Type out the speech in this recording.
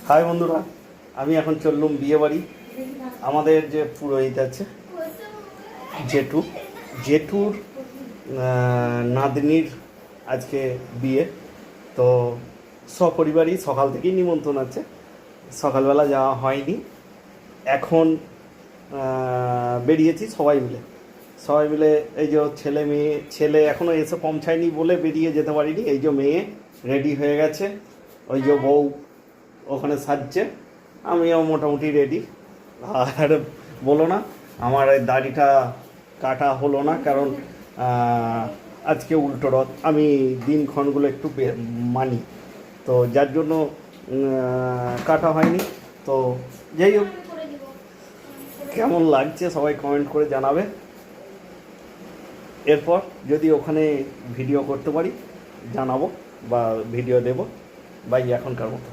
High বন্ধুরা, আমি এখন চললুম বিয়ে বাড়ি। আমাদের যে পুরোহিত আছে জেঠুর নাতনির আজকে বিয়ে। তো সপরিবারই সকাল থেকেই নিমন্ত্রণ আছে, সকালবেলা যাওয়া হয়নি। এখন বেরিয়েছি সবাই মিলে। এই যে ছেলে এখনও এসে পৌঁছায়নি বলে বেরিয়ে যেতে পারিনি। এই যে মেয়ে রেডি হয়ে গেছে, ওই যে বউ ওখানে সাজছে, আমিও মোটামুটি রেডি। আর বলো না, আমার এই দাড়িটা কাটা হলো না, কারণ আজকে উল্টো রথ। আমি দিনক্ষণগুলো একটু মানি, তো যার জন্য কাটা হয়নি। তো যাই হোক, কেমন লাগছে সবাই কমেন্ট করে জানাবে। এরপর যদি ওখানে ভিডিও করতে পারি জানাবো বা ভিডিও দেব। বাই, এখনকার মতো।